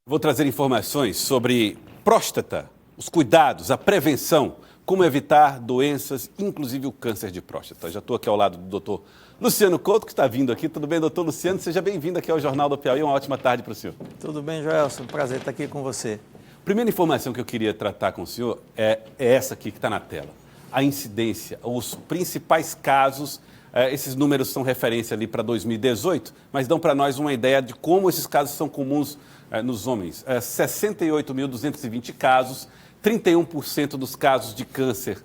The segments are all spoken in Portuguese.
Vou trazer informações sobre próstata, os cuidados, a prevenção, como evitar doenças, inclusive o câncer de próstata. Já estou aqui ao lado do doutor Luciano Couto, que está vindo aqui. Tudo bem, doutor Luciano? Seja bem-vindo aqui ao Jornal do Piauí. Uma ótima tarde para o senhor. Tudo bem, Joelson. Prazer estar aqui com você. Primeira informação que eu queria tratar com o senhor é essa aqui que está na tela. A incidência, os principais casos, esses números são referência ali para 2018, mas dão para nós uma ideia de como esses casos são comuns nos homens. 68.220 casos, 31% dos casos de câncer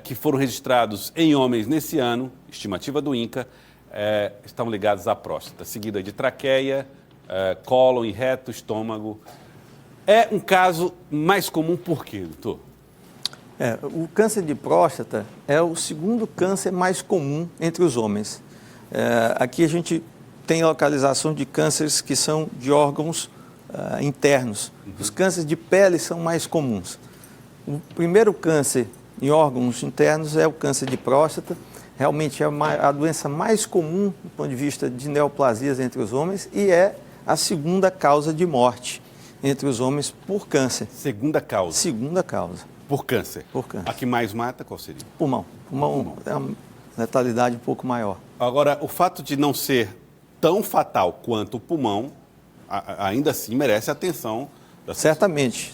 que foram registrados em homens nesse ano, estimativa do INCA, estão ligados à próstata, seguida de traqueia, cólon e reto, estômago. É um caso mais comum por quê, doutor? O câncer de próstata é o segundo câncer mais comum entre os homens. Aqui a gente tem localização de cânceres que são de órgãos internos. Os cânceres de pele são mais comuns. O primeiro câncer em órgãos internos é o câncer de próstata. Realmente é a doença mais comum do ponto de vista de neoplasias entre os homens e é a segunda causa de morte entre os homens por câncer. Segunda causa? Segunda causa. Por câncer? Por câncer. A que mais mata, qual seria? Pulmão. Pulmão é uma letalidade um pouco maior. Agora, o fato de não ser tão fatal quanto o pulmão, ainda assim merece atenção. Certamente.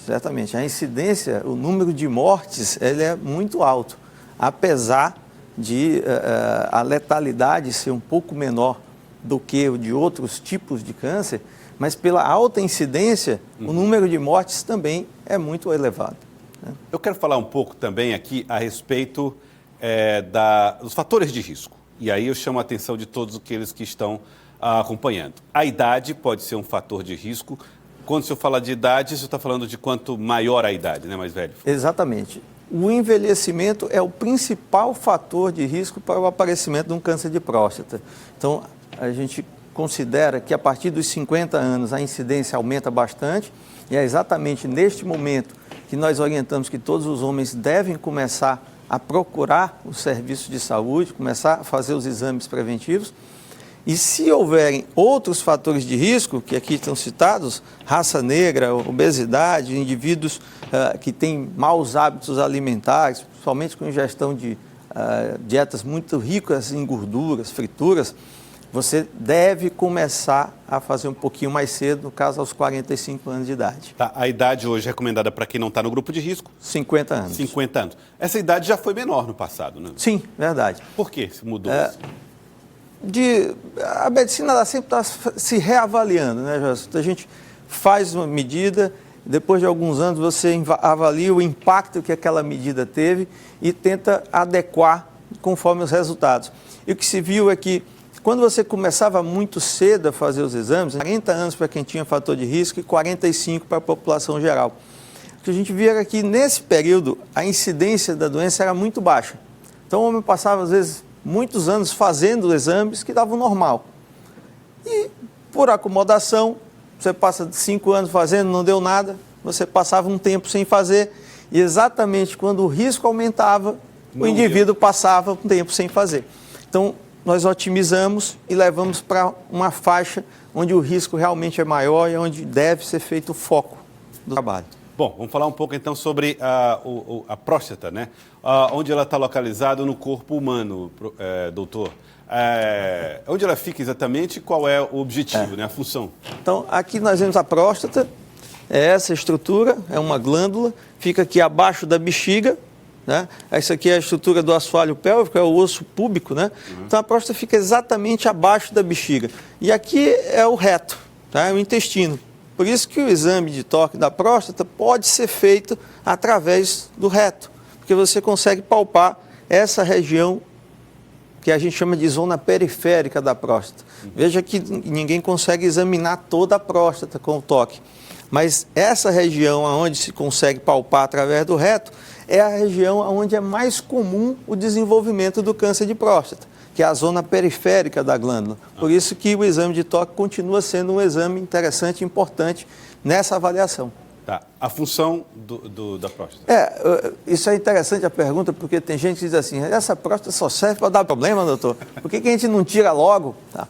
A incidência, o número de mortes, ele é muito alto, apesar de a letalidade ser um pouco menor do que o de outros tipos de câncer, mas pela alta incidência, o número de mortes também é muito elevado. Eu quero falar um pouco também aqui a respeito dos fatores de risco. E aí eu chamo a atenção de todos aqueles que estão acompanhando. A idade pode ser um fator de risco. Quando o senhor fala de idade, você está falando de quanto maior a idade, né, mais velho? Exatamente. O envelhecimento é o principal fator de risco para o aparecimento de um câncer de próstata. Então, a gente considera que a partir dos 50 anos a incidência aumenta bastante e é exatamente neste momento que nós orientamos que todos os homens devem começar a procurar os serviços de saúde, começar a fazer os exames preventivos. E se houverem outros fatores de risco, que aqui estão citados, raça negra, obesidade, indivíduos que têm maus hábitos alimentares, principalmente com ingestão de dietas muito ricas em gorduras, frituras, você deve começar a fazer um pouquinho mais cedo, no caso aos 45 anos de idade. Tá, a idade hoje recomendada para quem não está no grupo de risco? 50 anos. 50 anos. Essa idade já foi menor no passado, né? Sim, verdade. Por que mudou isso? A medicina ela sempre está se reavaliando, né, Jorge? A gente faz uma medida, depois de alguns anos você avalia o impacto que aquela medida teve e tenta adequar conforme os resultados. E o que se viu é que quando você começava muito cedo a fazer os exames, 40 anos para quem tinha fator de risco e 45 para a população geral. O que a gente via era que nesse período a incidência da doença era muito baixa. Então o homem passava às vezes muitos anos fazendo exames que davam normal. E por acomodação, você passa 5 anos fazendo, não deu nada, você passava um tempo sem fazer e exatamente quando o risco aumentava, o indivíduo passava um tempo sem fazer. Então, nós otimizamos e levamos para uma faixa onde o risco realmente é maior e onde deve ser feito o foco do trabalho. Bom, vamos falar um pouco então sobre a próstata, né? Onde ela está localizada no corpo humano, doutor. Onde ela fica exatamente e qual é o objetivo, né? A função? Então, aqui nós vemos a próstata, é essa estrutura, é uma glândula, fica aqui abaixo da bexiga, né? Essa aqui é a estrutura do assoalho pélvico, é o osso púbico, né? Então a próstata fica exatamente abaixo da bexiga. E aqui é o reto, tá? É o intestino. Por isso que o exame de toque da próstata pode ser feito através do reto, porque você consegue palpar essa região que a gente chama de zona periférica da próstata. Veja que ninguém consegue examinar toda a próstata com o toque, mas essa região onde se consegue palpar através do reto é a região onde é mais comum o desenvolvimento do câncer de próstata, que é a zona periférica da glândula. Por isso que o exame de toque continua sendo um exame interessante e importante nessa avaliação. Tá. A função da próstata. Isso é interessante a pergunta, porque tem gente que diz assim, essa próstata só serve para dar problema, doutor? Por que a gente não tira logo? Tá.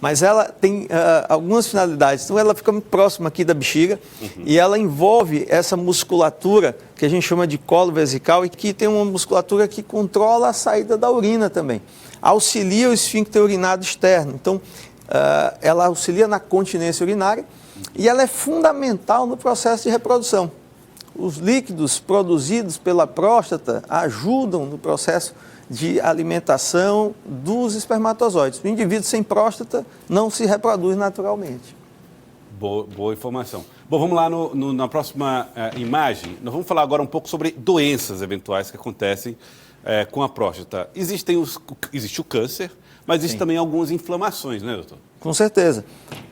mas ela tem algumas finalidades. Então, ela fica muito próxima aqui da bexiga e ela envolve essa musculatura que a gente chama de colo vesical e que tem uma musculatura que controla a saída da urina também. Auxilia o esfíncter urinário externo. Então, ela auxilia na continência urinária e ela é fundamental no processo de reprodução. Os líquidos produzidos pela próstata ajudam no processo de alimentação dos espermatozoides. O indivíduo sem próstata não se reproduz naturalmente. Boa informação. Bom, vamos lá na próxima imagem. Nós vamos falar agora um pouco sobre doenças eventuais que acontecem com a próstata. Existe o câncer, mas existem também algumas inflamações, né, doutor? Com certeza.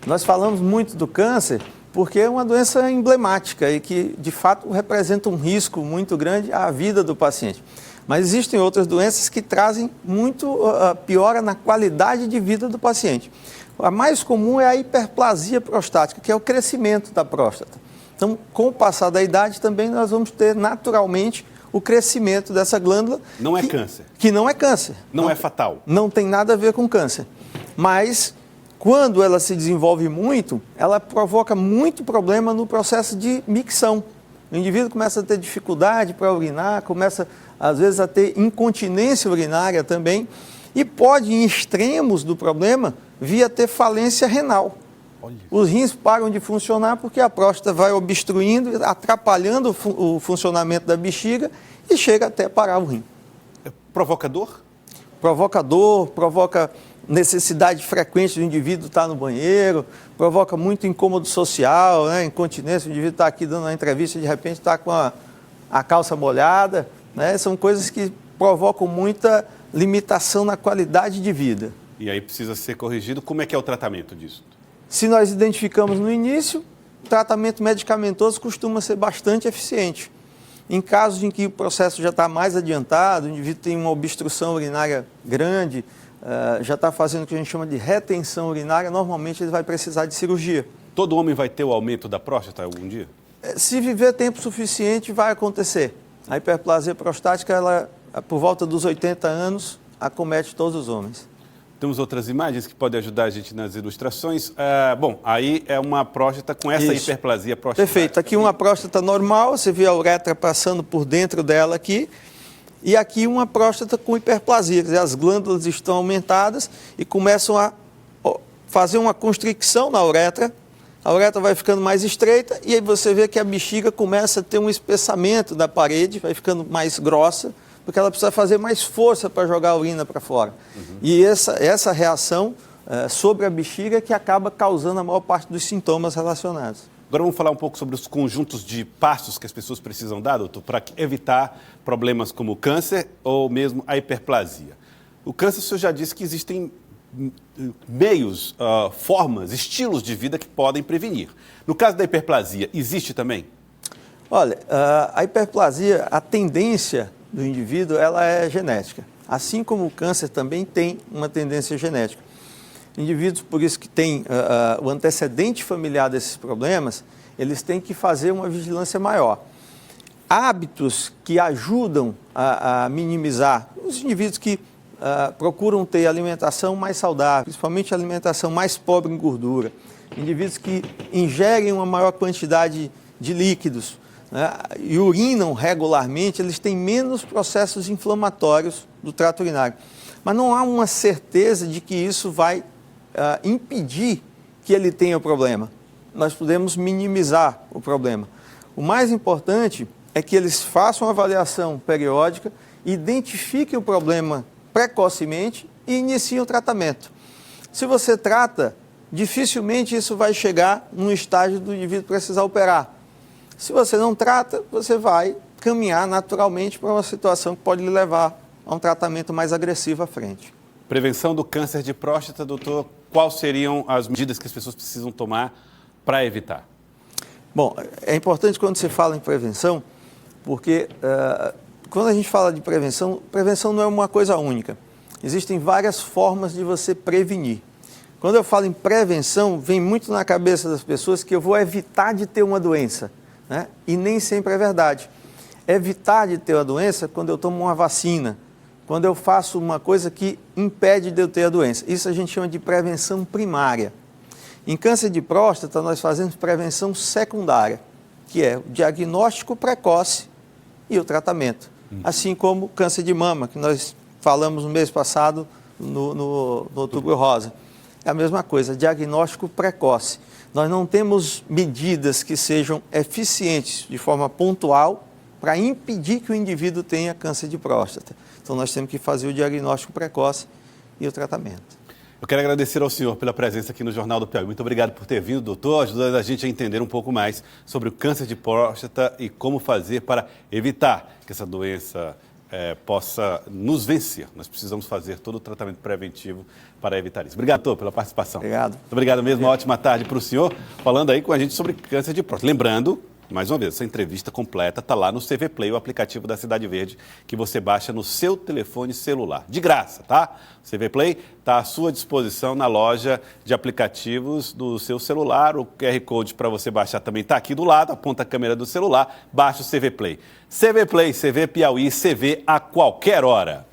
Nós falamos muito do câncer porque é uma doença emblemática e que, de fato, representa um risco muito grande à vida do paciente. Mas existem outras doenças que trazem muito piora na qualidade de vida do paciente. A mais comum é a hiperplasia prostática, que é o crescimento da próstata. Então, com o passar da idade, também nós vamos ter naturalmente o crescimento dessa glândula. Não é câncer. Que não é câncer. Não é fatal. Não tem nada a ver com câncer. Mas, quando ela se desenvolve muito, ela provoca muito problema no processo de micção. O indivíduo começa a ter dificuldade para urinar, começa, às vezes, a ter incontinência urinária também, e pode, em extremos do problema, vir a ter falência renal. Olha. Os rins param de funcionar porque a próstata vai obstruindo, atrapalhando o funcionamento da bexiga e chega até parar o rim. Provoca dor? Provoca dor, provoca necessidade frequente do indivíduo estar no banheiro, provoca muito incômodo social, né? Incontinência, o indivíduo está aqui dando uma entrevista e de repente está com a calça molhada, né? São coisas que provocam muita limitação na qualidade de vida. E aí precisa ser corrigido. Como é que é o tratamento disso? Se nós identificamos no início, o tratamento medicamentoso costuma ser bastante eficiente. Em casos em que o processo já está mais adiantado, o indivíduo tem uma obstrução urinária grande, já está fazendo o que a gente chama de retenção urinária, normalmente ele vai precisar de cirurgia. Todo homem vai ter o aumento da próstata algum dia? Se viver tempo suficiente, vai acontecer. A hiperplasia prostática, ela, por volta dos 80 anos, acomete todos os homens. Temos outras imagens que podem ajudar a gente nas ilustrações. Bom, aí é uma próstata com essa hiperplasia prostática. Perfeito. Aqui uma próstata normal, você vê a uretra passando por dentro dela aqui. E aqui uma próstata com hiperplasia, quer dizer, as glândulas estão aumentadas e começam a fazer uma constricção na uretra. A uretra vai ficando mais estreita e aí você vê que a bexiga começa a ter um espessamento da parede, vai ficando mais grossa, porque ela precisa fazer mais força para jogar a urina para fora. E essa reação sobre a bexiga que acaba causando a maior parte dos sintomas relacionados. Agora vamos falar um pouco sobre os conjuntos de passos que as pessoas precisam dar, doutor, para evitar problemas como o câncer ou mesmo a hiperplasia. O câncer, o senhor já disse que existem meios, formas, estilos de vida que podem prevenir. No caso da hiperplasia, existe também? Olha, a hiperplasia, a tendência do indivíduo, ela é genética. Assim como o câncer também tem uma tendência genética. Indivíduos, por isso que têm o antecedente familiar desses problemas, eles têm que fazer uma vigilância maior. Hábitos que ajudam a minimizar, os indivíduos que procuram ter alimentação mais saudável, principalmente alimentação mais pobre em gordura, indivíduos que ingerem uma maior quantidade de líquidos, né, e urinam regularmente, eles têm menos processos inflamatórios do trato urinário. Mas não há uma certeza de que isso vai impedir que ele tenha o problema. Nós podemos minimizar o problema. O mais importante é que eles façam uma avaliação periódica, identifiquem o problema precocemente e iniciem o tratamento. Se você trata, dificilmente isso vai chegar num estágio do indivíduo precisar operar. Se você não trata, você vai caminhar naturalmente para uma situação que pode lhe levar a um tratamento mais agressivo à frente. Prevenção do câncer de próstata, doutor, quais seriam as medidas que as pessoas precisam tomar para evitar? Bom, é importante quando você fala em prevenção, porque quando a gente fala de prevenção, prevenção não é uma coisa única. Existem várias formas de você prevenir. Quando eu falo em prevenção, vem muito na cabeça das pessoas que eu vou evitar de ter uma doença, né? E nem sempre é verdade. Evitar de ter uma doença quando eu tomo uma vacina, quando eu faço uma coisa que impede de eu ter a doença. Isso a gente chama de prevenção primária. Em câncer de próstata, nós fazemos prevenção secundária, que é o diagnóstico precoce e o tratamento. Assim como câncer de mama, que nós falamos no mês passado no Outubro Rosa. É a mesma coisa, diagnóstico precoce. Nós não temos medidas que sejam eficientes de forma pontual para impedir que o indivíduo tenha câncer de próstata. Então, nós temos que fazer o diagnóstico precoce e o tratamento. Eu quero agradecer ao senhor pela presença aqui no Jornal do Piauí. Muito obrigado por ter vindo, doutor, ajudando a gente a entender um pouco mais sobre o câncer de próstata e como fazer para evitar que essa doença possa nos vencer. Nós precisamos fazer todo o tratamento preventivo para evitar isso. Obrigado, doutor, pela participação. Obrigado. Muito obrigado mesmo, uma ótima tarde para o senhor, falando aí com a gente sobre câncer de próstata. Lembrando, mais uma vez, essa entrevista completa está lá no CV Play, o aplicativo da Cidade Verde, que você baixa no seu telefone celular. De graça, tá? O CV Play está à sua disposição na loja de aplicativos do seu celular. O QR Code para você baixar também está aqui do lado, aponta a câmera do celular, baixa o CV Play. CV Play, CV Piauí, CV a qualquer hora.